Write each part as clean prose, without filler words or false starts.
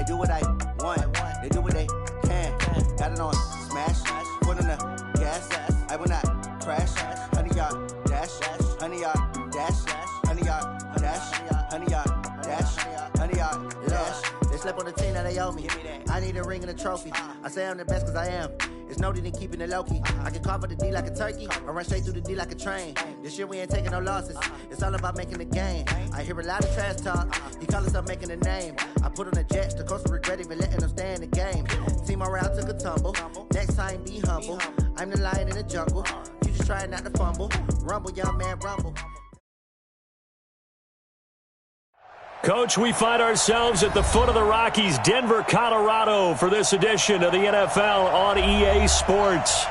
do what I want. They do what they can. Got it on smash. Foot on the gas. I will not crash. 100-yard dash. 100-yard dash. 100-yard dash. 100-yard dash. 100-yard dash. They slept on the team that they owe me. I need a ring and a trophy. I say I'm the best cause I am. It's noted in keeping it low-key. I can carve up the D like a turkey or run straight through the D like a train. This year we ain't taking no losses. It's all about making the game. I hear a lot of trash talk. He call us up making a name. I put on the Jets. The coach will regret even letting them stay in the game. Team around took a tumble. Next time be humble. I'm the lion in the jungle. You just trying not to fumble. Rumble, young man, rumble. Coach, we find ourselves at the foot of the Rockies, Denver, Colorado, for this edition of the NFL on EA Sports.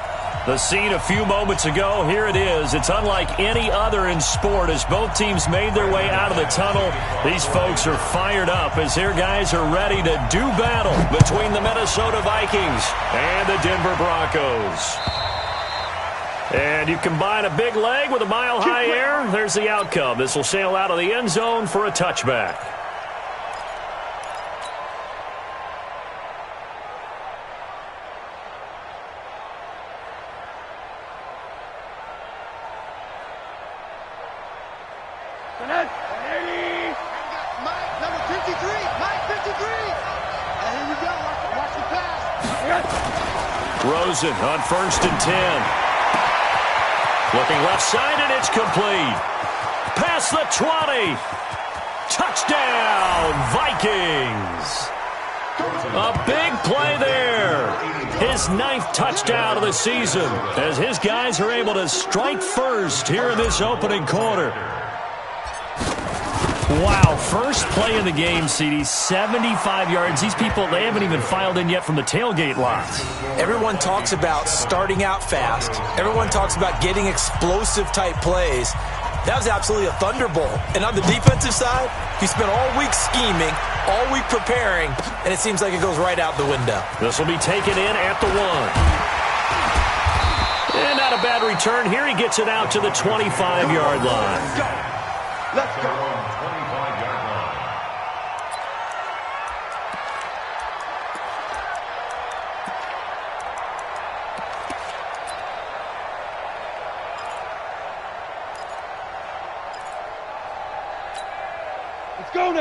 The scene a few moments ago, here it is. It's unlike any other in sport as both teams made their way out of the tunnel. These folks are fired up as their guys are ready to do battle between the Minnesota Vikings and the Denver Broncos. And you combine a big leg with a mile-high air, there's the outcome. This will sail out of the end zone for a touchback. Mike, number 53. Mike, 53. And here we go. Watch the pass. Rosen on 1st and 10. Looking left side, and it's complete. Past the 20. Touchdown, Vikings. A big play there. His 9th touchdown of the season as his guys are able to strike first here in this opening quarter. Wow, first play in the game, CD, 75 yards. These people, they haven't even filed in yet from the tailgate lot. Everyone talks about starting out fast. Everyone talks about getting explosive-type plays. That was absolutely a thunderbolt. And on the defensive side, he spent all week scheming, all week preparing, and it seems like it goes right out the window. This will be taken in at the 1. And not a bad return here. He gets it out to the 25-yard line. Let's go.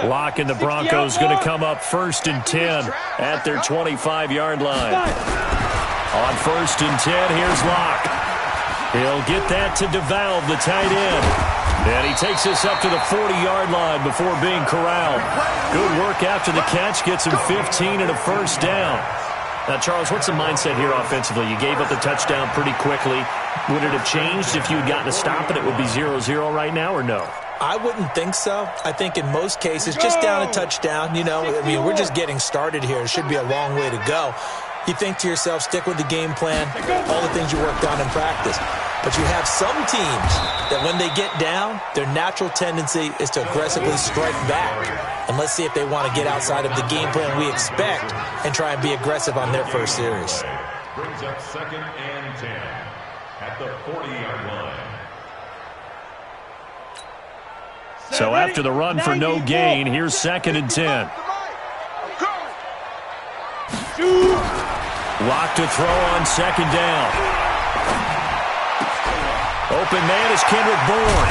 Locke and the Broncos going to come up 1st and 10 at their 25-yard line. On 1st and 10, here's Locke. He'll get that to DeValve, the tight end. And he takes this up to the 40-yard line before being corralled. Good work after the catch. Gets him 15 and a first down. Now, Charles, what's the mindset here offensively? You gave up the touchdown pretty quickly. Would it have changed if you had gotten a stop and it would be 0-0 right now, or no? I wouldn't think so. I think in most cases, just down a touchdown, you know, I mean, we're just getting started here. It should be a long way to go. You think to yourself, stick with the game plan, all the things you worked on in practice. But you have some teams that when they get down, their natural tendency is to aggressively strike back. And let's see if they want to get outside of the game plan we expect and try and be aggressive on their first series. Brings up 2nd and 10 at the 40-yard line. So after the run for no gain, here's 2nd and 10. Locke to throw on 2nd down. Open man is Kendrick Bourne.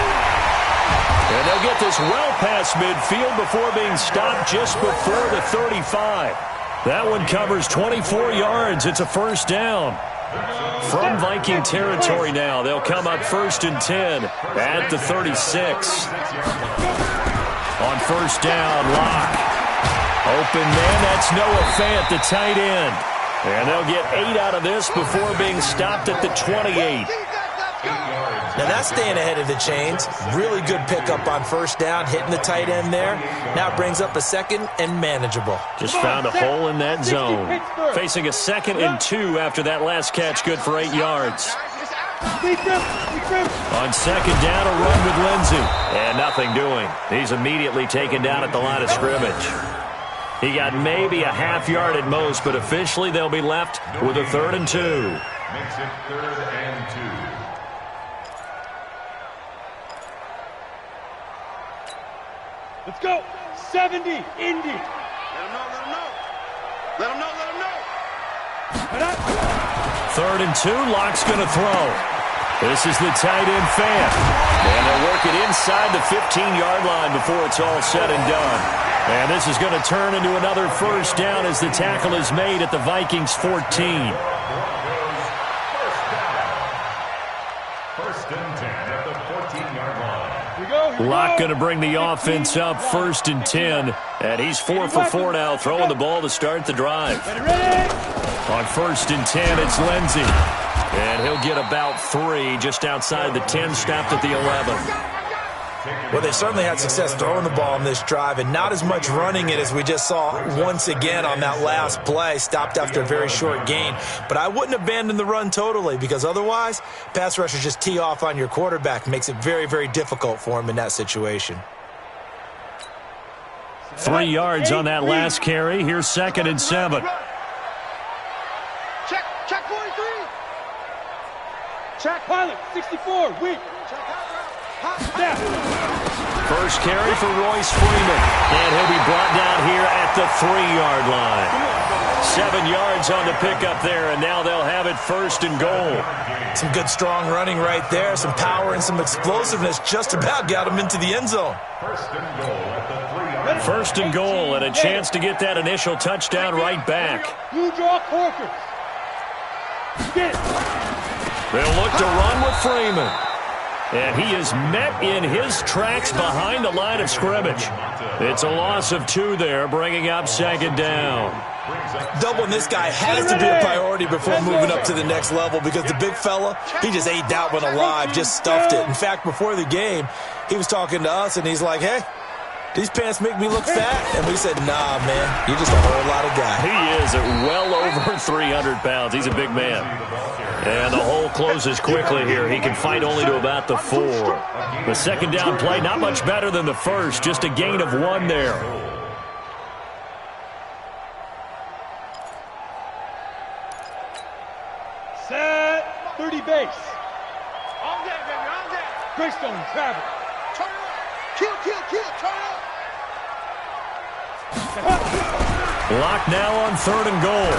And they'll get this well past midfield before being stopped just before the 35. That one covers 24 yards. It's a first down. From Viking territory now, they'll come up 1st and 10 at the 36. On 1st down, Locke. Open man, that's Noah Fant, the tight end. And they'll get 8 out of this before being stopped at the 28. Now that's staying ahead of the chains. Really good pickup on 1st down, hitting the tight end there. Now it brings up a 2nd and manageable. Just found a hole in that zone. Facing a 2nd and 2 after that last catch, good for 8 yards. On 2nd down, a run with Lindsey. And nothing doing. He's immediately taken down at the line of scrimmage. He got maybe a half yard at most, but officially they'll be left with a 3rd and 2. Makes it 3rd and 2. Let's go. 70, Indy. Let him know. Let him know, let him know. 3rd and 2, Lock's going to throw. This is the tight end Fant. And they'll work it inside the 15-yard line before it's all said and done. And this is going to turn into another first down as the tackle is made at the Vikings 14. First and 10 at the 14-yard line. Locke going to bring the offense up 1st and 10. And he's 4 for 4 now, throwing the ball to start the drive. On 1st and 10, it's Lindsey. And he'll get about 3 just outside the 10, stopped at the 11. Well, they certainly had success throwing the ball on this drive and not as much running it as we just saw once again on that last play, stopped after a very short gain. But I wouldn't abandon the run totally because otherwise, pass rushers just tee off on your quarterback. Makes it very, very difficult for him in that situation. 3 yards on that last carry. Here's 2nd and 7. Check 43. Check pilot 64. Weak. First carry for Royce Freeman. And he'll be brought down here at the 3-yard line. 7 yards on the pickup there, and now they'll have it 1st and goal. Some good strong running right there. Some power and some explosiveness just about got him into the end zone. First and goal at the 3-yard line. 1st and goal, and a chance to get that initial touchdown right back. You draw Corker. They'll look to run with Freeman. And he is met in his tracks behind the line of scrimmage. It's a loss of 2 there, bringing up 2nd down. Doubling this guy has to be a priority before moving up to the next level because the big fella, he just ate that one alive, just stuffed it. In fact, before the game, he was talking to us, and he's like, hey, these pants make me look fat. And we said, nah, man, you're just a whole lot of guy. He is at well over 300 pounds. He's a big man. And the hole closes quickly here. He can fight only to about the 4. The 2nd down play, not much better than the first. Just a gain of 1 there. Set 30 base. All day, baby, all day. Greystone, travel. Turn it up. Kill, turn it up. Lock now on 3rd and goal.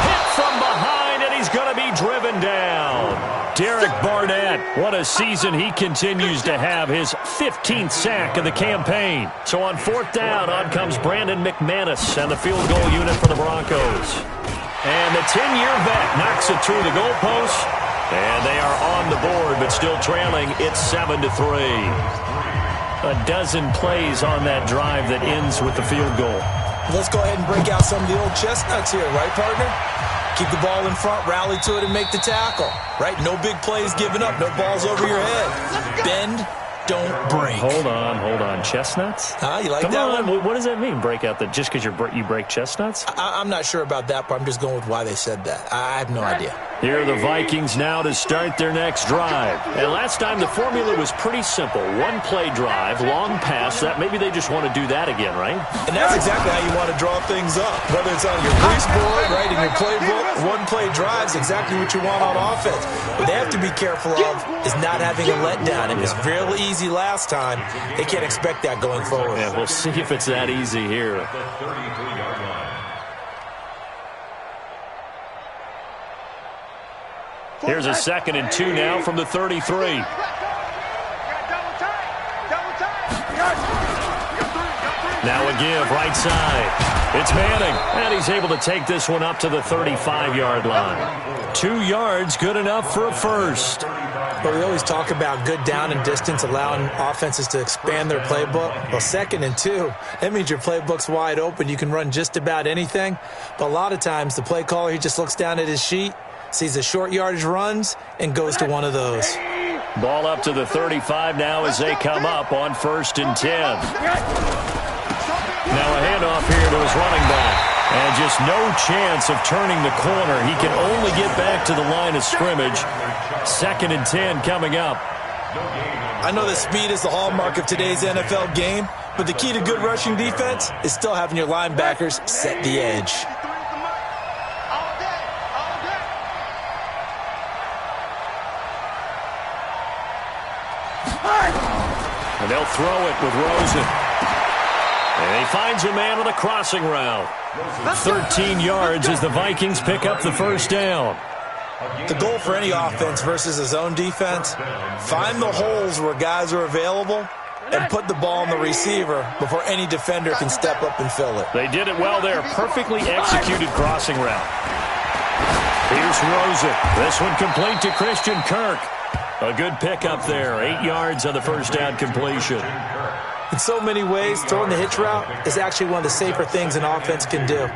Hit from behind, and he's going to be driven down. Derek Barnett, what a season he continues to have. His 15th sack of the campaign. So on 4th down, on comes Brandon McManus and the field goal unit for the Broncos. And the 10-year vet knocks it through the goalpost. And they are on the board, but still trailing. It's 7-3. A dozen plays on that drive that ends with the field goal. Let's go ahead and break out some of the old chestnuts here, right, partner? Keep the ball in front, rally to it, and make the tackle, right? No big plays given up, no balls over your head. Bend, don't break. Hold on. Chestnuts? You like Come that on. one? What does that mean, break out? Just because you break chestnuts? I'm not sure about that, but I'm just going with why they said that. I have no idea. Here are the Vikings now to start their next drive. And last time the formula was pretty simple. 1-play drive, long pass. That maybe they just want to do that again, right? And that's exactly how you want to draw things up. Whether it's on your grease board, right, in your playbook, 1-play drive is exactly what you want on offense. What they have to be careful of is not having a letdown. It was real easy last time. They can't expect that going forward. Yeah, we'll see if it's that easy here. The 33-yard line. Here's a 2nd and 2 now from the 33. Now a give, right side. It's Manning, and he's able to take this one up to the 35-yard line. 2 yards, good enough for a first. But we always talk about good down and distance, allowing offenses to expand their playbook. Well, 2nd and 2, that means your playbook's wide open. You can run just about anything. But a lot of times, the play caller, he just looks down at his sheet, sees the short yardage runs, and goes to one of those. Ball up to the 35 now as they come up on 1st and 10. Now a handoff here to his running back. And just no chance of turning the corner. He can only get back to the line of scrimmage. 2nd and 10 coming up. I know that speed is the hallmark of today's NFL game, but the key to good rushing defense is still having your linebackers set the edge. And they'll throw it with Rosen. And he finds a man on the crossing route. 13 yards as the Vikings pick up the first down. The goal for any offense versus a zone defense, find the holes where guys are available and put the ball on the receiver before any defender can step up and fill it. They did it well there. Perfectly executed crossing route. Here's Rosen. This one complete to Christian Kirk. A good pickup there. 8 yards on the first down completion. In so many ways, throwing the hitch route is actually one of the safer things an offense can do.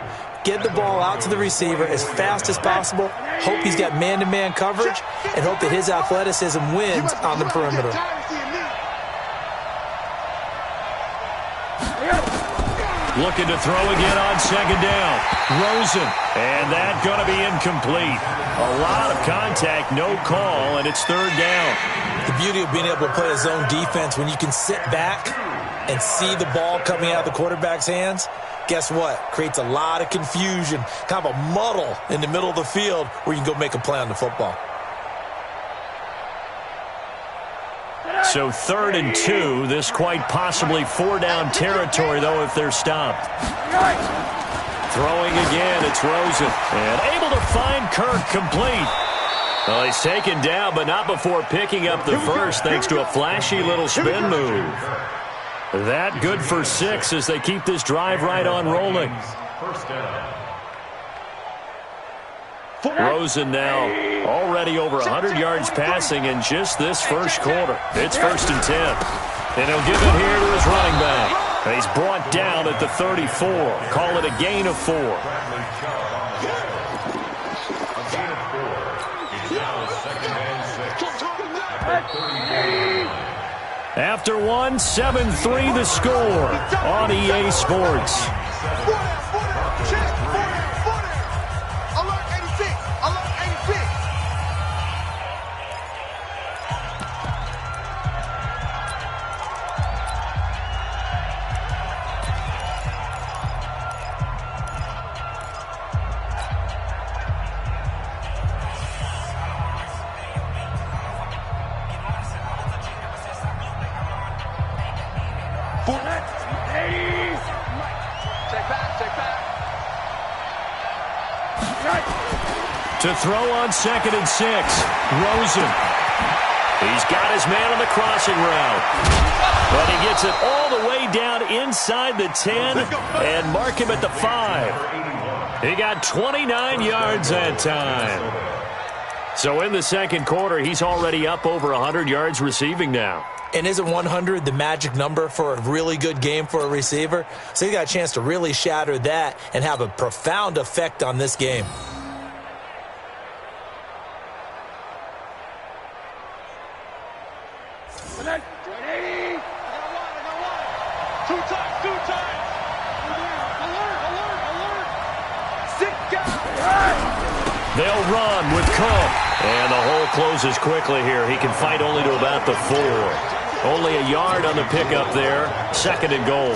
Get the ball out to the receiver as fast as possible, hope he's got man-to-man coverage, and hope that his athleticism wins on the perimeter. Looking to throw again on second down. Rosen. And that going to be incomplete. A lot of contact, no call, and it's third down. The beauty of being able to play a zone defense when you can sit back and see the ball coming out of the quarterback's hands, guess what? Creates a lot of confusion, kind of a muddle in the middle of the field where you can go make a play on the football. So 3rd and 2, this quite possibly 4-down territory, though, if they're stopped. Throwing again, it's Rosen. And able to find Kirk complete. Well, he's taken down, but not before picking up the first, thanks to a flashy little spin move. That good for 6 as they keep this drive right on rolling. First down. Rosen now already over 100 yards passing in just this first quarter. It's 1st and 10. And he'll give it here to his running back. He's brought down at the 34. Call it a gain of 4. Bradley Chubb on the tackle. A gain of 4. It's now 2nd and 6. At the 34. After one, 7-3 the score on EA Sports. To throw on 2nd and 6, Rosen. He's got his man on the crossing route. But he gets it all the way down inside the 10 and mark him at the 5. He got 29 yards that time. So in the second quarter, he's already up over 100 yards receiving now. And isn't 100 the magic number for a really good game for a receiver? So he got a chance to really shatter that and have a profound effect on this game. They'll run with Cook. And the hole closes quickly here. He can fight only to about the 4. Only a yard on the pickup there. 2nd and goal.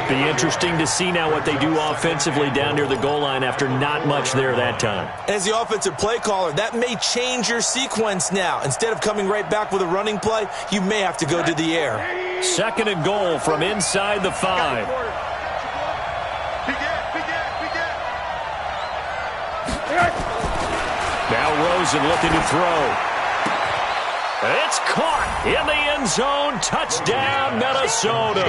Be interesting to see now what they do offensively down near the goal line after not much there that time. As the offensive play caller, that may change your sequence now. Instead of coming right back with a running play, you may have to go to the air. 2nd and goal from inside the 5. Now Rosen looking to throw. It's caught in the end zone. Touchdown, Minnesota.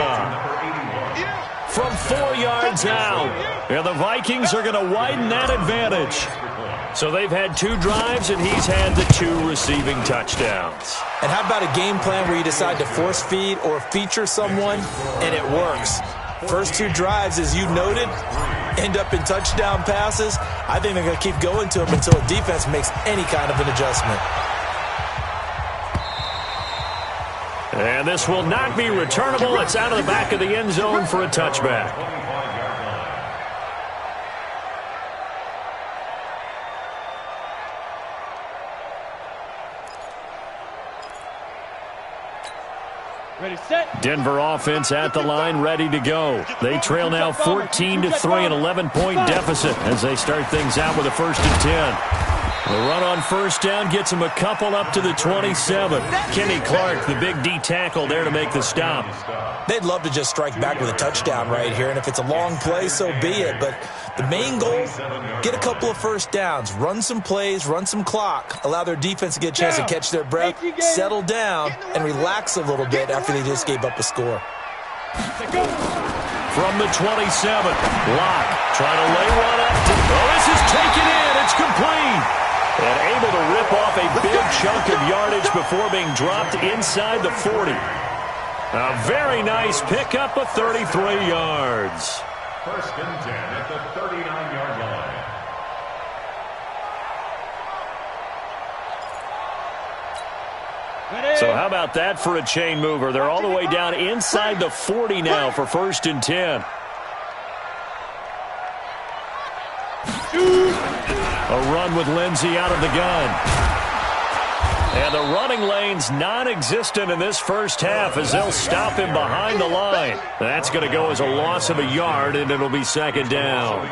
From 4 yards out. And the Vikings are going to widen that advantage. So they've had 2 drives, and he's had the 2 receiving touchdowns. And how about a game plan where you decide to force feed or feature someone, and it works? First 2 drives, as you noted, end up in touchdown passes. I think they're going to keep going to them until the defense makes any kind of an adjustment. And this will not be returnable. It's out of the back of the end zone for a touchback. Ready, set. Denver offense at the line, ready to go. They trail now 14-3, an 11-point deficit as they start things out with a 1st and 10. The run on first down gets him a couple up to the 27. Kenny Clark, the big D tackle there to make the stop. They'd love to just strike back with a touchdown right here, and if it's a long play, so be it. But the main goal, get a couple of first downs, run some plays, run some clock, allow their defense to get a chance to catch their breath, settle down, and relax a little bit after they just gave up a score. From the 27, Locke trying to lay one up. This is taken in. It's complete. And able to rip off a big chunk of yardage before being dropped inside the 40. A very nice pickup of 33 yards. First and 10 at the 39-yard line. So how about that for a chain mover? They're all the way down inside the 40 now for first and 10. A run with Lindsey out of the gun. And the running lane's non-existent in this first half as they'll stop him behind the line. That's going to go as a loss of a yard, and it'll be second down.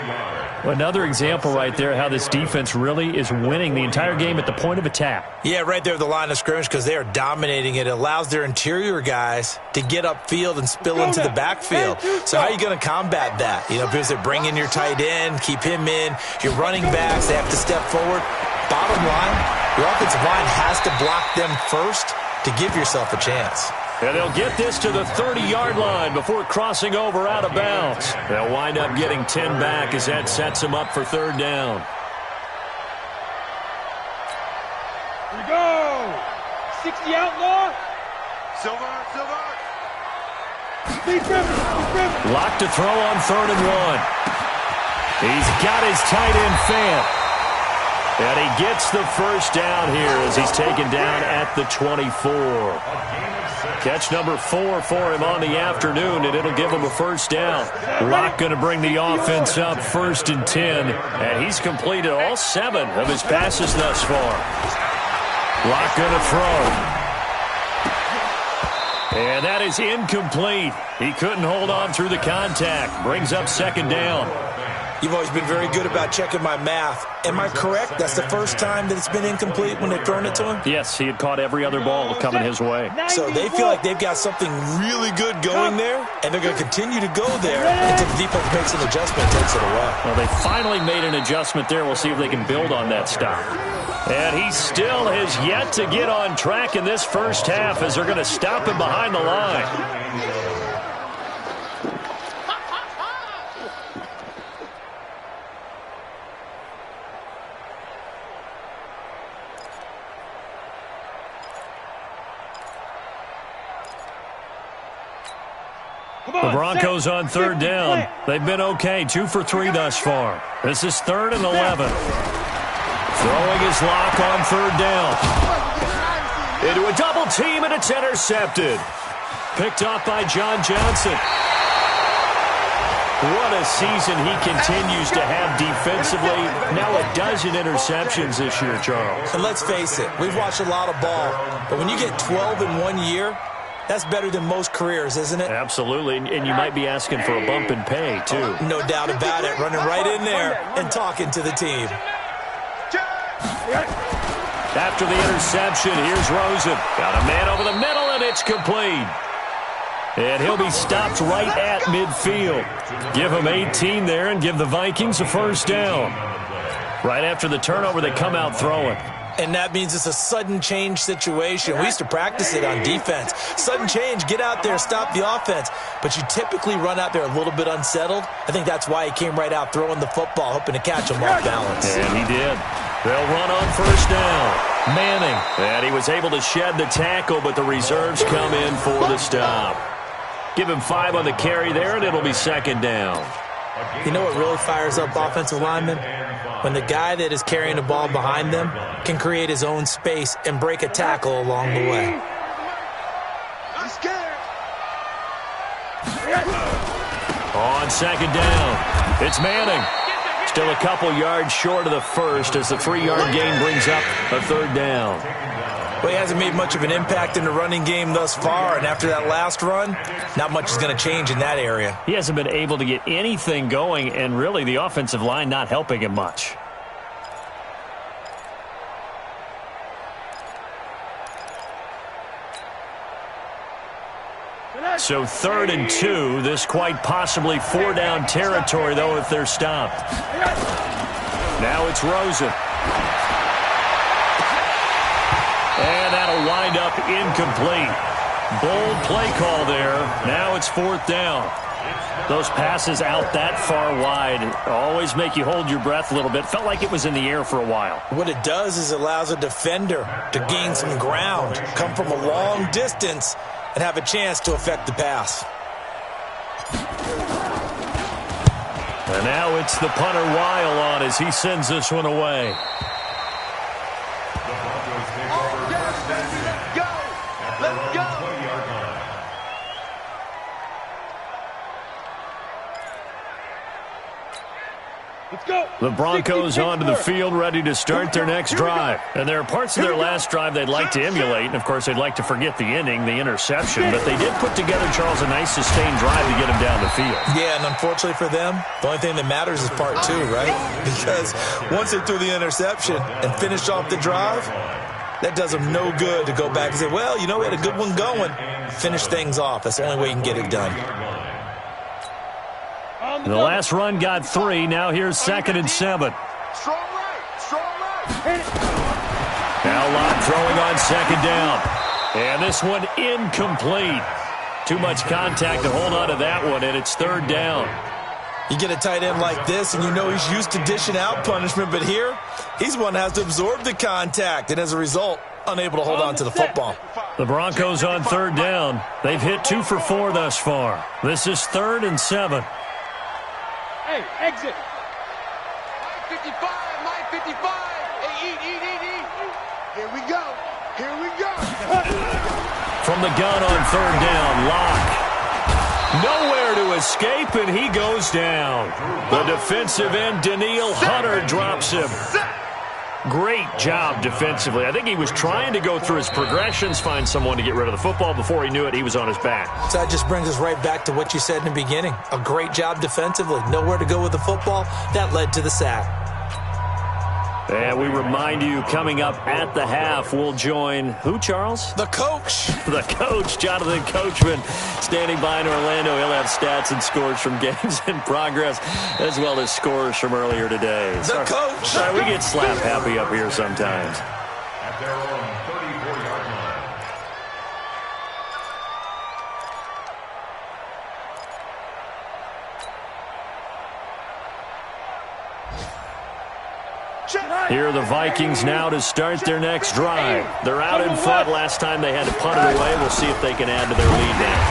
Well, another example right there how this defense really is winning the entire game at the point of attack. Yeah, right there at the line of scrimmage because they are dominating it. It allows their interior guys to get upfield and spill into the backfield. So how are you going to combat that? You know, because they bring in your tight end, keep him in. Your running backs, they have to step forward. Bottom line, your offensive line has to block them first to give yourself a chance. And they'll get this to the 30-yard line before crossing over out of bounds. They'll wind up getting 10 back as that sets them up for third down. Here we go. 60 outlaw. Silver. Speed Griffin. Locked to throw on third and one. He's got his tight end Fant. And he gets the first down here as he's taken down at the 24. Catch number 4 for him on the afternoon, and it'll give him a first down. Locke going to bring the offense up first and 10, and he's completed all 7 of his passes thus far. Locke going to throw. And that is incomplete. He couldn't hold on through the contact. Brings up second down. You've always been very good about checking my math. Am I correct? That's the first time that it's been incomplete when they've thrown it to him? Yes, he had caught every other ball coming his way. So they feel like they've got something really good going there, and they're going to continue to go there until the defense makes an adjustment and takes it away. Well, they finally made an adjustment there. We'll see if they can build on that stop. And he still has yet to get on track in this first half as they're going to stop him behind the line. The Broncos on third down. They've been okay, 2 for 3 thus far. This is 3rd and 11. Throwing his Locke on third down. Into a double team, and it's intercepted. Picked off by John Johnson. What a season he continues to have defensively. Now 12 interceptions this year, Charles. And let's face it, we've watched a lot of ball. But when you get 12 in 1 year, that's better than most careers, isn't it? Absolutely, and you might be asking for a bump in pay, too. No doubt about it. Running right in there and talking to the team. After the interception, here's Rosen. Got a man over the middle, and it's complete. And he'll be stopped right at midfield. Give him 18 there and give the Vikings a first down. Right after the turnover, they come out throwing. And that means it's a sudden change situation. We used to practice it on defense. Sudden change, get out there, stop the offense. But you typically run out there a little bit unsettled. I think that's why he came right out throwing the football, hoping to catch him off balance. And he did. They'll run on first down. Manning. And he was able to shed the tackle, but the reserves come in for the stop. Give him 5 on the carry there, and it'll be second down. You know what really fires up offensive linemen? When the guy that is carrying the ball behind them can create his own space and break a tackle along the way. I'm scared. On second down, it's Manning. Still a couple yards short of the first as the 3-yard gain brings up a third down. Well, he hasn't made much of an impact in the running game thus far, and after that last run, not much is going to change in that area. He hasn't been able to get anything going, and really the offensive line not helping him much. So 3rd and 2. This quite possibly 4-down territory, though, if they're stopped. Now it's Rosen. And that'll wind up incomplete. Bold play call there. Now it's 4th down. Those passes out that far wide always make you hold your breath a little bit. Felt like it was in the air for a while. What it does is it allows a defender to gain some ground, come from a long distance, and have a chance to affect the pass. And now it's the punter Weil on as he sends this one away. The Broncos onto the field ready to start their next drive. And there are parts of their last drive they'd like to emulate. And, of course, they'd like to forget the inning, the interception. But they did put together, Charles, a nice sustained drive to get him down the field. Yeah, and unfortunately for them, the only thing that matters is part 2, right? Because once they threw the interception and finished off the drive, that does them no good to go back and say, well, you know, we had a good one going. Finish things off. That's the only way you can get it done. The last run got 3. Now here's 2nd and 7. Strong right. Now Lott throwing on 2nd down. And this one incomplete. Too much contact to hold on to that one, and it's 3rd down. You get a tight end like this, and you know he's used to dishing out punishment, but here, he's one that has to absorb the contact, and as a result, unable to hold on to the football. The Broncos on 3rd down. They've hit 2 for 4 thus far. This is 3rd and 7. Hey, exit. My 55, my 55. Hey, eat. Here we go. From the gun on 3rd down, Locke. Nowhere to escape, and he goes down. The defensive end, Danielle Hunter, drops him. Great job defensively. I think he was trying to go through his progressions, find someone to get rid of the football. Before he knew it, he was on his back. So that just brings us right back to what you said in the beginning. A great job defensively. Nowhere to go with the football. That led to the sack. And we remind you, coming up at the half, we'll join who, Charles? The coach. The coach, Jonathan Coachman, standing by in Orlando. He'll have stats and scores from games in progress, as well as scores from earlier today. The coach. Sorry, we get slap happy up here sometimes. At their own 34-yard line. Here are the Vikings now to start their next drive. They're out in front. Last time they had to punt it away. We'll see if they can add to their lead now.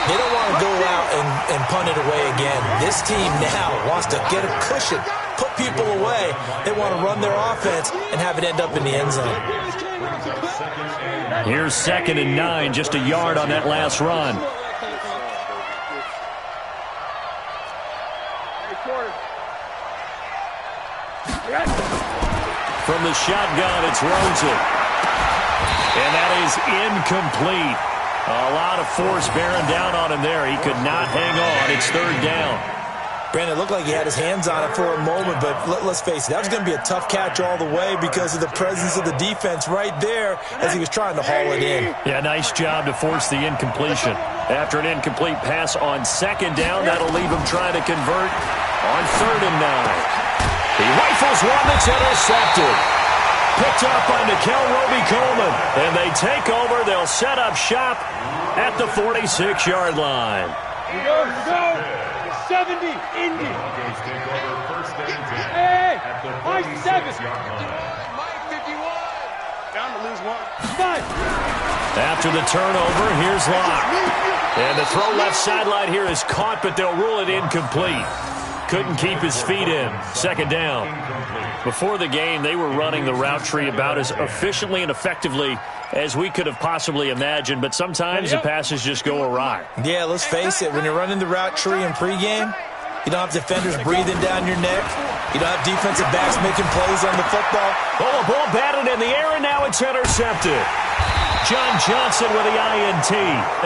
They don't want to go out and punt it away again. This team now wants to get a cushion, put people away. They want to run their offense and have it end up in the end zone. Here's 2nd and 9, just a yard on that last run. From the shotgun, it's Rosen. And that is incomplete. A lot of force bearing down on him there. He could not hang on. It's 3rd down. Brandon, it looked like he had his hands on it for a moment, but let's face it, that was going to be a tough catch all the way because of the presence of the defense right there as he was trying to haul it in. Yeah, nice job to force the incompletion. After an incomplete pass on 2nd down, that'll leave him trying to convert on 3rd and 9. He rifles one that's intercepted. Picked up by Nickel Roby-Coleman. And they take over. They'll set up shop at the 46-yard line. Here we go. 70, Indy. Broncos take over 1st and 10. Hey, At the my 46-yard line. Mike 51. Down to lose one. 5. After the turnover, here's Locke. And the throw left sideline here is caught, but they'll rule it incomplete. Couldn't keep his feet in. 2nd down. Before the game, they were running the route tree about as efficiently and effectively as we could have possibly imagined, but sometimes the passes just go awry. Yeah, let's face it, when you're running the route tree in pregame, you don't have defenders breathing down your neck. You don't have defensive backs making plays on the football. Oh, a ball batted in the air, and now it's intercepted. John Johnson with the INT.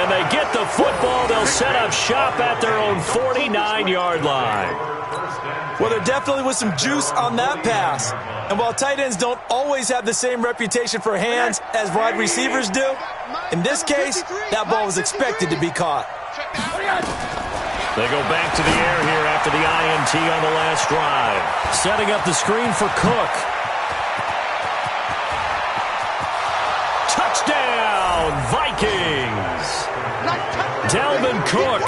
And they get the football. They'll set up shop at their own 49-yard line. Well, there definitely was some juice on that pass. And while tight ends don't always have the same reputation for hands as wide receivers do, in this case, that ball was expected to be caught. They go back to the air here after the INT on the last drive. Setting up the screen for Cook. Touchdown, Vikings! Dalvin Cook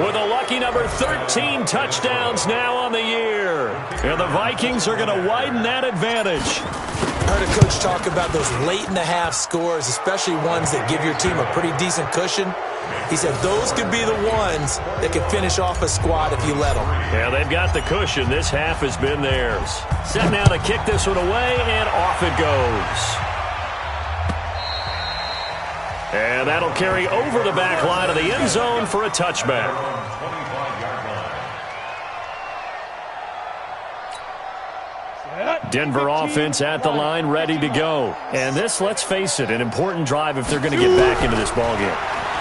with a lucky number 13 touchdowns now on the year. And the Vikings are going to widen that advantage. I heard a coach talk about those late-in-the-half scores, especially ones that give your team a pretty decent cushion. He said those could be the ones that could finish off a squad if you let them. Yeah, they've got the cushion. This half has been theirs. Set now to kick this one away, and off it goes. And that'll carry over the back line of the end zone for a touchback. Denver offense at the line, ready to go. And this, let's face it, an important drive if they're going to get back into this ballgame.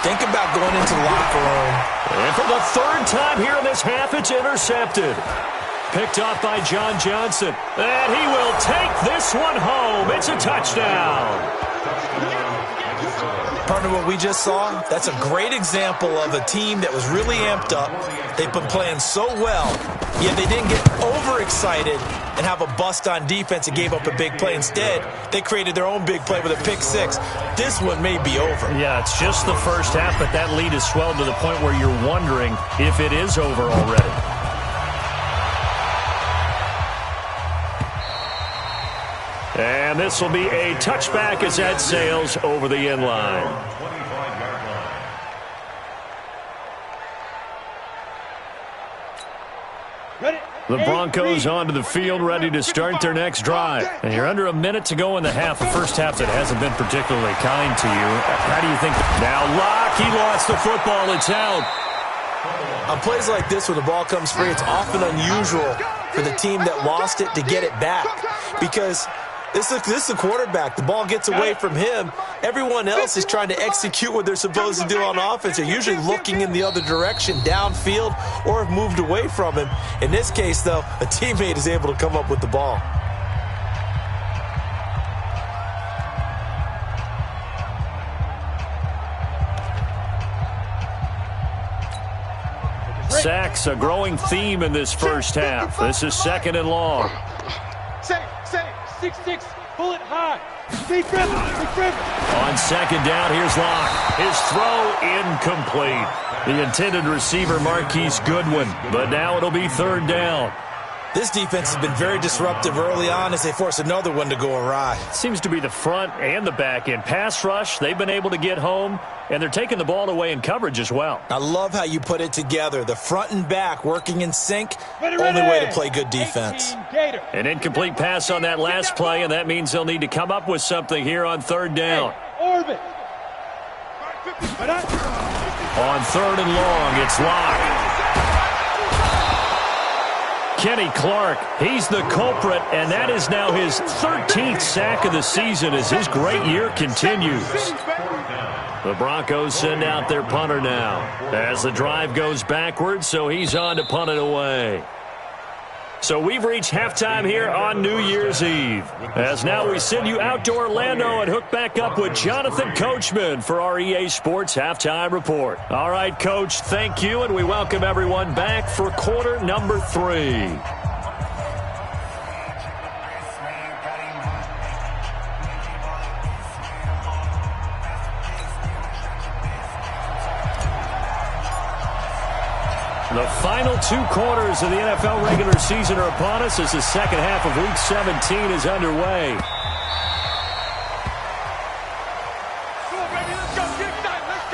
Think about going into the locker room. And for the third time here in this half, it's intercepted. Picked off by John Johnson. And he will take this one home. It's a touchdown. Partner, what we just saw, that's a great example of a team that was really amped up. They've been playing so well, yet they didn't get overexcited and have a bust on defense and gave up a big play. Instead, they created their own big play with a pick six. This one may be over. Yeah, it's just the first half, but that lead has swelled to the point where you're wondering if it is over already. And this will be a touchback as that sails over the end line. The Broncos onto the field, ready to start their next drive. And you're under a minute to go in the half, the first half that hasn't been particularly kind to you. How do you think? Now Locke, he lost the football. It's out. On plays like this where the ball comes free, it's often unusual for the team that lost it to get it back. Because this is the quarterback. The ball gets away from him. Everyone else is trying to execute what they're supposed to do on offense. They're usually looking in the other direction, downfield, or have moved away from him. In this case, though, a teammate is able to come up with the ball. Sacks, a growing theme in this first half. This is second and long. Say, 6-6, pull it high. Be driven. On second down, here's Locke. His throw incomplete. The intended receiver, Marquise Goodwin. But now it'll be third down. This defense has been very disruptive early on as they force another one to go awry. Seems to be the front and the back end. Pass rush, they've been able to get home, and they're taking the ball away in coverage as well. I love how you put it together. The front and back working in sync, only way to play good defense. An incomplete pass on that last play, and that means they'll need to come up with something here on third down. Orbit. On third and long, it's Locke. Kenny Clark, he's the culprit, and that is now his 13th sack of the season as his great year continues. The Broncos send out their punter now as the drive goes backwards, so he's on to punt it away. So we've reached halftime here on New Year's Eve. As now we send you out to Orlando and hook back up with Jonathan Coachman for our EA Sports Halftime Report. All right, Coach, thank you, and we welcome everyone back for quarter number 3. The final 2 quarters of the NFL regular season are upon us as the second half of Week 17 is underway. Come on, baby, let's go. Get excited. Let's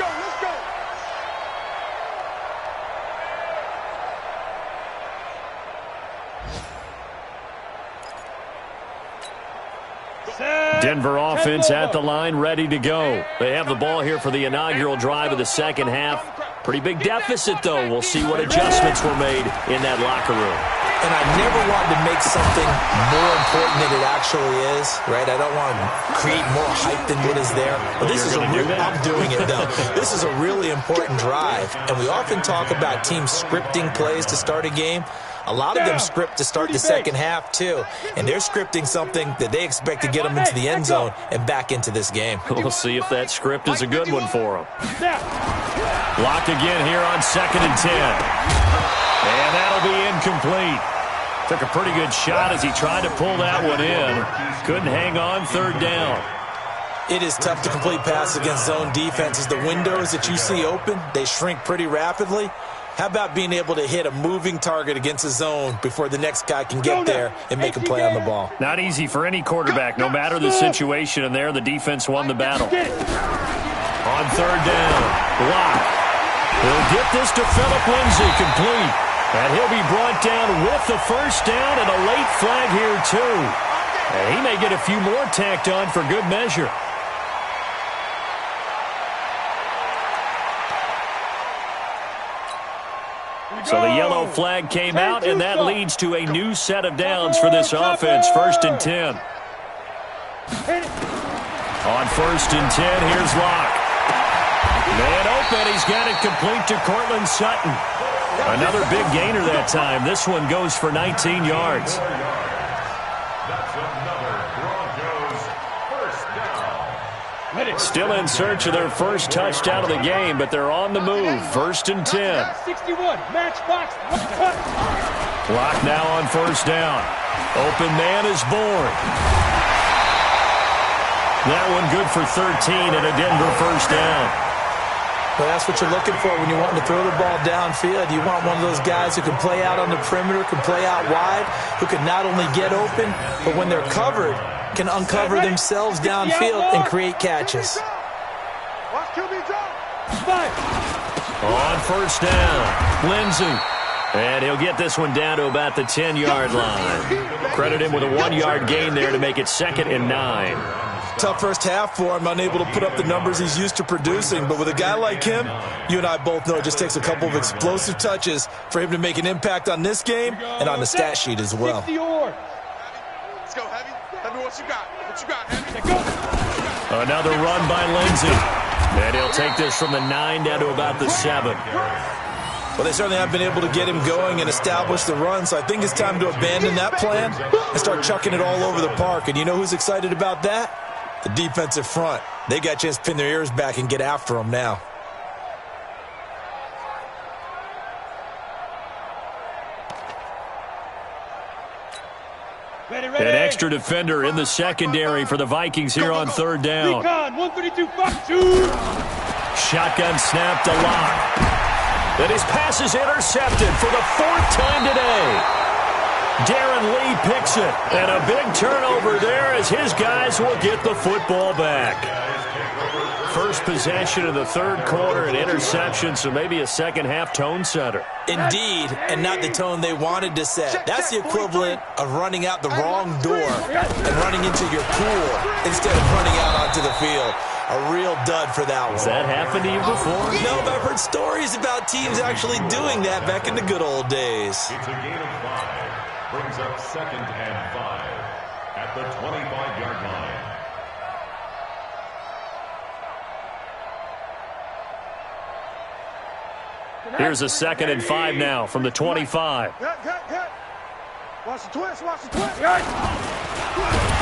go. Denver offense at the line, ready to go. They have the ball here for the inaugural drive of the second half. Pretty big deficit, though. We'll see what adjustments were made in that locker room. And I never wanted to make something more important than it actually is, right? I don't want to create more hype than what is there. But this is I'm doing it, though. This is a really important drive. And we often talk about teams scripting plays to start a game. A lot of them script to start the second half, too. And they're scripting something that they expect to get them into the end zone and back into this game. We'll see if that script is a good one for them. Blocked again here on 2nd and 10. And that'll be incomplete. Took a pretty good shot as he tried to pull that one in. Couldn't hang on 3rd down. It is tough to complete passes against zone defenses. The windows that you see open, they shrink pretty rapidly. How about being able to hit a moving target against a zone before the next guy can get there and make a play on the ball? Not easy for any quarterback, no matter the situation, and there the defense won the battle. On 3rd down, block. He'll get this to Phillip Lindsay, complete. And he'll be brought down with the 1st down and a late flag here, too. And he may get a few more tacked on for good measure. So the yellow flag came out, and that leads to a new set of downs for this offense. 1st and 10. On 1st and 10, here's Locke. Man open, he's got it complete to Cortland Sutton. Another big gainer that time. This one goes for 19 yards. That's another Broncos first down. Still in search of their first touchdown of the game, but they're on the move. 1st and 10. 61, matchbox. Clock now on 1st down. Open man is born. That one good for 13 and a Denver 1st down. Well, that's what you're looking for when you want to throw the ball downfield. You want one of those guys who can play out on the perimeter, can play out wide, who can not only get open, but when they're covered, can uncover themselves downfield and create catches. On 1st down, Lindsay. And he'll get this one down to about the 10-yard line. Credit him with a 1-yard gain there to make it 2nd and 9. Tough first half for him, unable to put up the numbers he's used to producing. But with a guy like him, you and I both know it just takes a couple of explosive touches for him to make an impact on this game and on the stat sheet as well. Let's go, Heavy. Heavy, what you got? What you got, Heavy? Another run by Lindsay. And he'll take this from the 9 down to about the 7. Well, they certainly have been able to get him going and establish the run, so I think it's time to abandon that plan and start chucking it all over the park. And you know who's excited about that? The defensive front. They got a chance to pin their ears back and get after him now. An extra defender in the secondary for the Vikings here on 3rd down. Shotgun snap to Locke. And his pass is intercepted for the 4th time today. Darren Lee picks it. And a big turnover there as his guys will get the football back. First possession of the 3rd quarter, an interception, so maybe a second-half tone setter. Indeed, and not the tone they wanted to set. That's the equivalent of running out the wrong door and running into your pool instead of running out onto the field. A real dud for that one. Has that happened to you before? No, but I've heard stories about teams actually doing that back in the good old days. It's a gain of 5. Brings up 2nd and 5 at the 25-yard line. Here's a 2nd and 5 now from the 25. Watch the twist, watch the twist.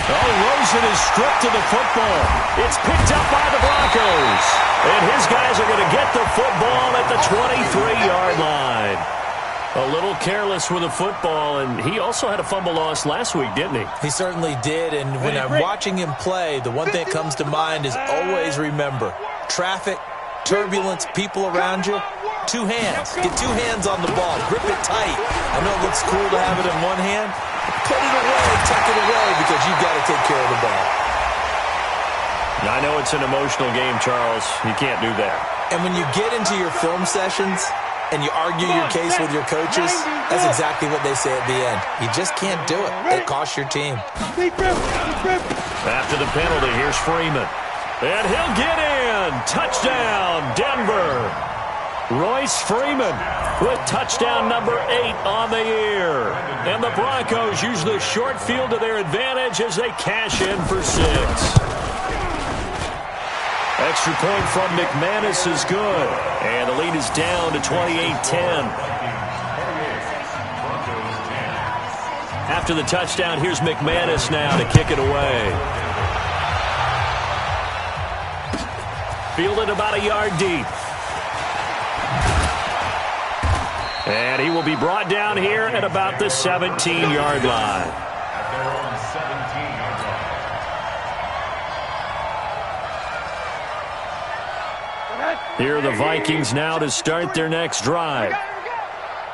Oh, Rosen is stripped to the football. It's picked up by the Broncos. And his guys are going to get the football at the 23-yard line. A little careless with the football, and he also had a fumble loss last week, didn't he? He certainly did, and when I'm watching him play, the one thing that comes to mind is always remember, traffic, turbulence, people around you, 2 hands. Get 2 hands on the ball. Grip it tight. I know it looks cool to have it in one hand. Put it away, tuck it away, because you've got to take care of the ball. I know it's an emotional game, Charles. You can't do that. And when you get into your film sessions and you argue your case with your coaches, that's exactly what they say at the end. You just can't do it. It costs your team. After the penalty, here's Freeman. And he'll get in. Touchdown, Denver. Royce Freeman with touchdown number 8 on the year. And the Broncos use the short field to their advantage as they cash in for 6. Extra point from McManus is good. And the lead is down to 28-10. After the touchdown, here's McManus now to kick it away. Fielded about a yard deep. And he will be brought down here at about the 17-yard line. At their own 17-yard line. Here are the Vikings now to start their next drive.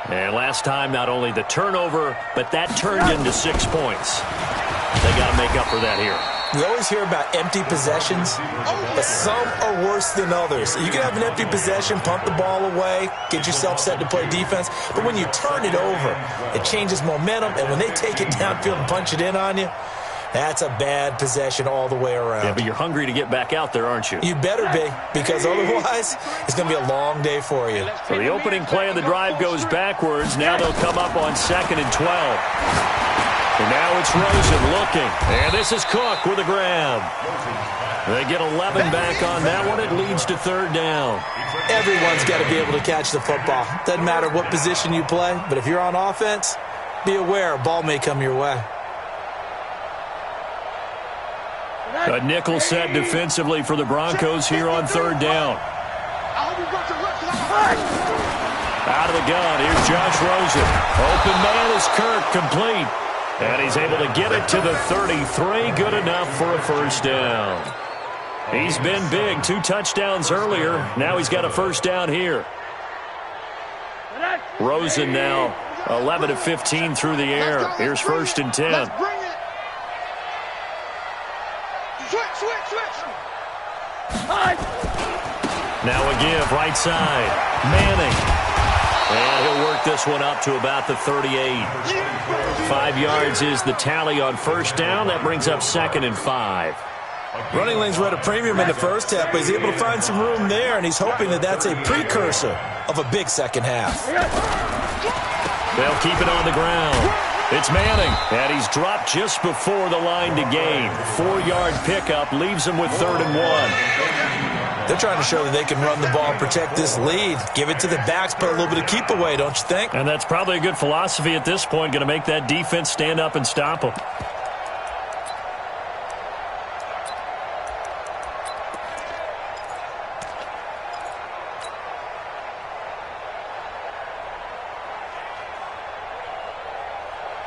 And last time, not only the turnover, but that turned into 6 points. They got to make up for that here. We always hear about empty possessions, but some are worse than others. You can have an empty possession, pump the ball away, get yourself set to play defense, but when you turn it over, it changes momentum, and when they take it downfield and punch it in on you, that's a bad possession all the way around. Yeah, but you're hungry to get back out there, aren't you? You better be, because otherwise, it's going to be a long day for you. So the opening play of the drive goes backwards. Now they'll come up on 2nd and 12. And now it's Rosen looking. And this is Cook with a grab. They get 11 back on that one. It leads to 3rd down. Everyone's got to be able to catch the football. Doesn't matter what position you play, but if you're on offense, be aware a ball may come your way. A nickel set defensively for the Broncos here on 3rd down. Out of the gun, here's Josh Rosen. Open man is Kirk, complete. And he's able to get it to the 33. Good enough for a 1st down. He's been big. 2 touchdowns earlier. Now he's got a 1st down here. Rosen now 11 of 15 through the air. Here's 1st and 10. Now a give, right side. Manning. And he'll work this one up to about the 38. 5 yards is the tally on 1st down. That brings up 2nd and 5. Running lanes were at a premium in the first half, but he's able to find some room there, and he's hoping that that's a precursor of a big second half. They'll keep it on the ground. It's Manning, and he's dropped just before the line to gain. 4-yard pickup leaves him with 3rd and 1. They're trying to show that they can run the ball and protect this lead. Give it to the backs, put a little bit of keep away, don't you think? And that's probably a good philosophy at this point, going to make that defense stand up and stop them.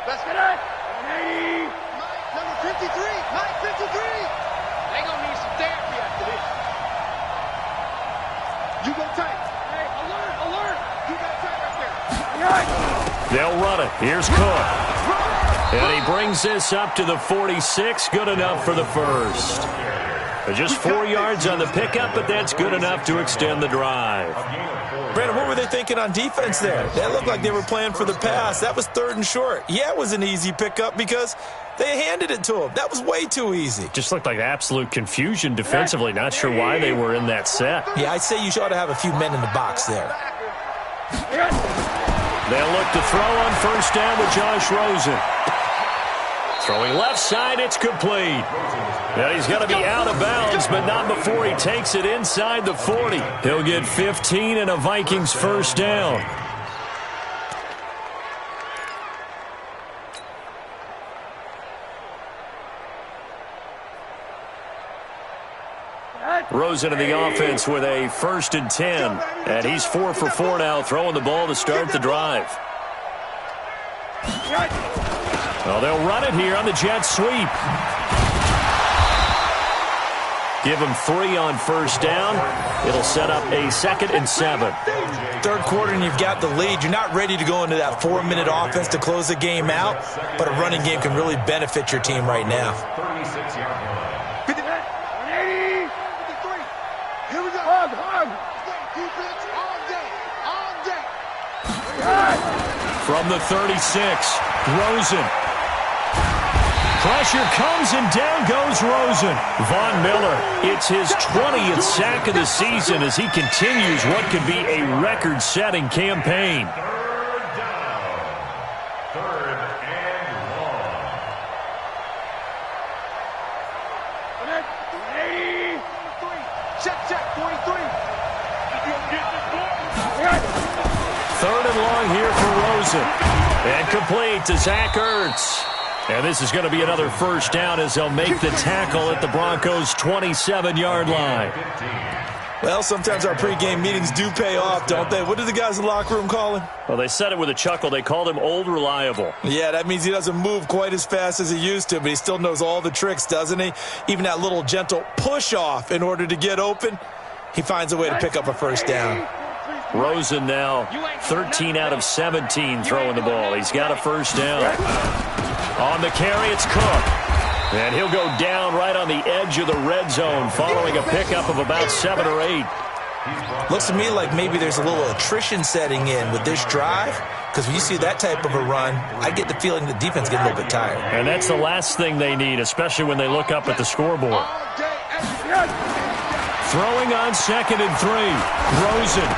Let's get it. 180. Mike, number 53. Mike, 53. They gonna need some therapy after this. You go tight. Hey, alert, alert. You got tight right there. They'll run it. Here's Cook. And he brings this up to the 46. Good enough for the 1st. Just 4 yards on the pickup, but that's good enough to extend the drive. Brandon, what were they thinking on defense there? That looked like they were playing for the pass. That was 3rd and short. Yeah, it was an easy pickup because they handed it to him. That was way too easy. Just looked like absolute confusion defensively. Not sure why they were in that set. Yeah, I'd say you ought to have a few men in the box there. They'll look to throw on 1st down with Josh Rosen. Throwing left side, it's complete. Now he's got to be out of bounds, but not before he takes it inside the 40. He'll get 15 and a Vikings 1st down. Rosen in the offense with a 1st and 10. And he's 4 for 4 now, throwing the ball to start the drive. Well, they'll run it here on the jet sweep. Give him 3 on 1st down. It'll set up a 2nd and 7. 3rd quarter and you've got the lead. You're not ready to go into that 4-minute offense to close the game out, but a running game can really benefit your team right now. 36-yard line. 180. 53. Here we go. Hug, hug. Defense all day. All day. From the 36, Rosen. Pressure comes and down goes Rosen. Von Miller, it's his 20th sack of the season as he continues what could be a record-setting campaign. 3rd down. 3rd and 180. Check, 43. 3rd and long here for Rosen. And complete to Zach Ertz. And this is going to be another first down as they'll make the tackle at the Broncos' 27-yard line. Well, sometimes our pregame meetings do pay off, don't they? What do the guys in the locker room call him? Well, they said it with a chuckle. They called him Old Reliable. Yeah, that means he doesn't move quite as fast as he used to, but he still knows all the tricks, doesn't he? Even that little gentle push-off in order to get open, he finds a way to pick up a first down. Rosen now 13 out of 17 throwing the ball. He's got a first down. On the carry, it's Cook. And he'll go down right on the edge of the red zone following a pickup of about 7 or 8. Looks to me like maybe there's a little attrition setting in with this drive, because when you see that type of a run, I get the feeling the defense gets a little bit tired. And that's the last thing they need, especially when they look up at the scoreboard. Throwing on 2nd and 3. Rosen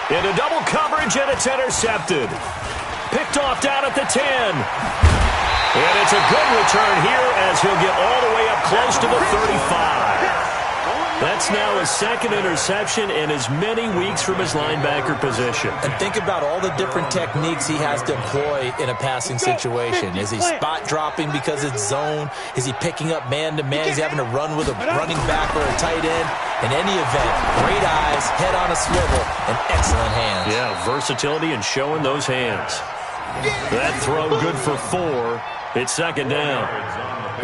into double coverage, and it's intercepted. Picked off down at the 10. And it's a good return here as he'll get all the way up close to the 35. That's now his 2nd interception in as many weeks from his linebacker position. And think about all the different techniques he has to employ in a passing situation. Is he spot dropping because it's zone? Is he picking up man-to-man? Is he having to run with a running back or a tight end? In any event, great eyes, head on a swivel, and excellent hands. Yeah, versatility and showing those hands. That throw good for 4. It's 2nd down.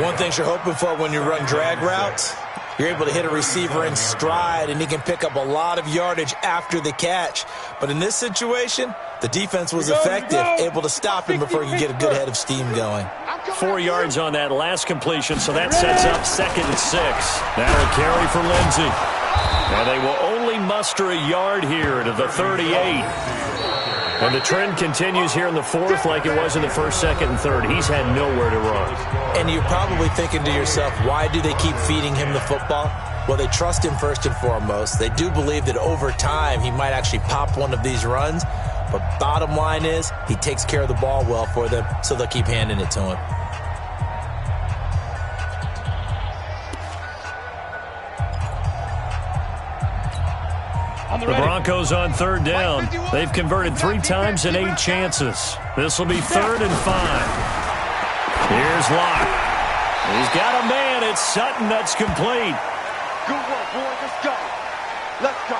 One thing you're hoping for when you run drag routes, you're able to hit a receiver in stride, and he can pick up a lot of yardage after the catch. But in this situation, the defense was effective, able to stop him before you get a good head of steam going. 4 yards on that last completion, so that sets up 2nd and 6. Now a carry for Lindsey. And they will only muster a yard here to the 38. And the trend continues here in the 4th like it was in the 1st, 2nd, and 3rd. He's had nowhere to run. And you're probably thinking to yourself, why do they keep feeding him the football? Well, they trust him first and foremost. They do believe that over time he might actually pop one of these runs. But bottom line is he takes care of the ball well for them, so they'll keep handing it to him. The Broncos on 3rd down. They've converted 3 times and 8 chances. This will be 3rd and 5. Here's Locke. He's got a man. It's Sutton that's complete. Good work, boys. Let's go. Let's go.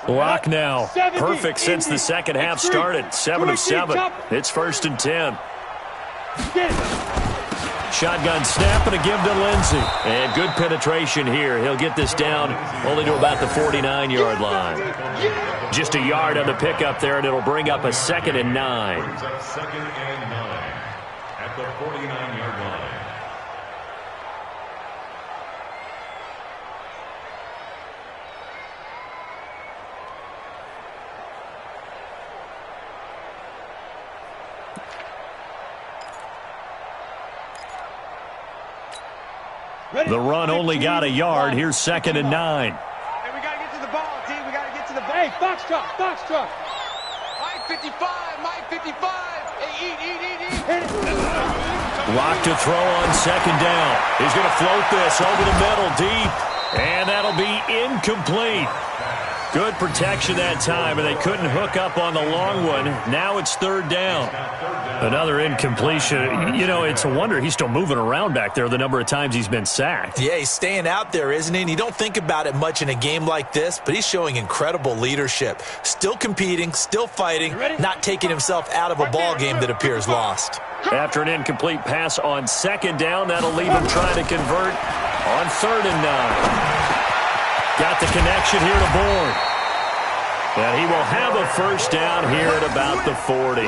Locke now. Perfect since the second half started. 7 of 7. It's 1st and 10. Shotgun snap and a give to Lindsey. And good penetration here. He'll get this down only to about the 49-yard line. Just a yard on the pickup there, and it'll bring up a 2nd and 9. 2nd and 9 at the 49-yard line. The run only got a yard. Here's 2nd and 9. Hey, we got to get to the ball, team. We got to get to the ball. Hey, box truck, box truck. Mike 55, Mike 55. Hey, eat. Locke to throw on 2nd down. He's going to float this over the middle deep. And that'll be incomplete. Good protection that time, and they couldn't hook up on the long one. Now it's 3rd down. Another incompletion. You know, it's a wonder he's still moving around back there the number of times he's been sacked. Yeah, he's staying out there, isn't he? And you don't think about it much in a game like this, but he's showing incredible leadership. Still competing, still fighting, not taking himself out of a ball game that appears lost. After an incomplete pass on 2nd down, that'll leave him trying to convert on 3rd and 9. Got the connection here to Bourne. And he will have a first down here at about the 40.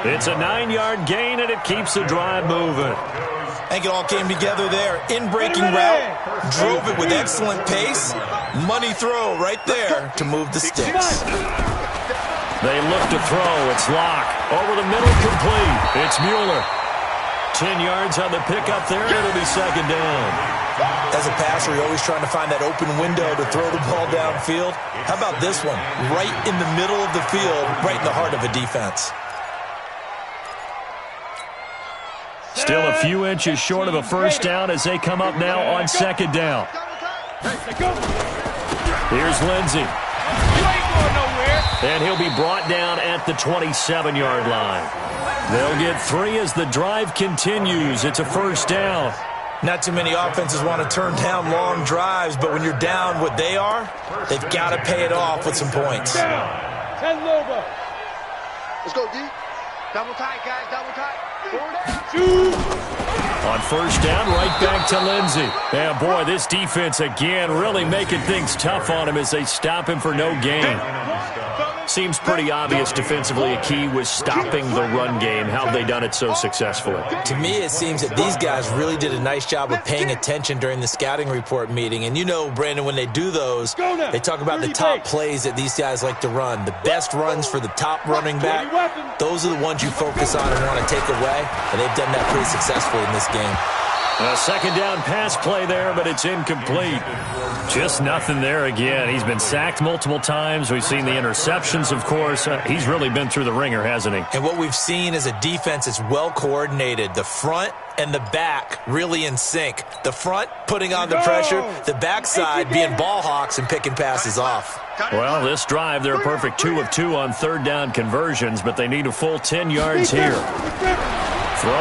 It's a 9-yard gain, and it keeps the drive moving. I think it all came together there. In-breaking route, drove it with excellent pace. Money throw right there to move the sticks. They look to throw. It's Locke. Over the middle, complete. It's Mueller. 10 yards on the pickup there, and it'll be 2nd down. As a passer, you're always trying to find that open window to throw the ball downfield. How about this one? Right in the middle of the field, right in the heart of a defense. Still a few inches short of a first down as they come up now on second down. Here's Lindsey. And he'll be brought down at the 27-yard line. They'll get 3 as the drive continues. It's a first down. Not too many offenses want to turn down long drives, but when you're down what they are, they've got to pay it off with some points. 10 over. Let's go, D. Double tight, guys, double tight. On first down, right back to Lindsey. And boy, this defense again really making things tough on him as they stop him for no gain. Seems pretty obvious defensively a key was stopping the run game. How have they done it so successfully? To me, it seems that these guys really did a nice job of paying attention during the scouting report meeting. And you know, Brandon, when they do those, they talk about the top plays that these guys like to run. The best runs for the top running back, those are the ones you focus on and want to take away. And they've done that pretty successfully in this game. A second down pass play there, but it's incomplete. Just nothing there again. He's been sacked multiple times. We've seen the interceptions, of course. He's really been through the ringer, hasn't he? And what we've seen is a defense that's well coordinated. The front and the back really in sync. The front putting on the pressure, the backside being ball hawks and picking passes off. Well, this drive, they're a perfect 2 of 2 on third down conversions, but they need a full 10 yards here. Throwing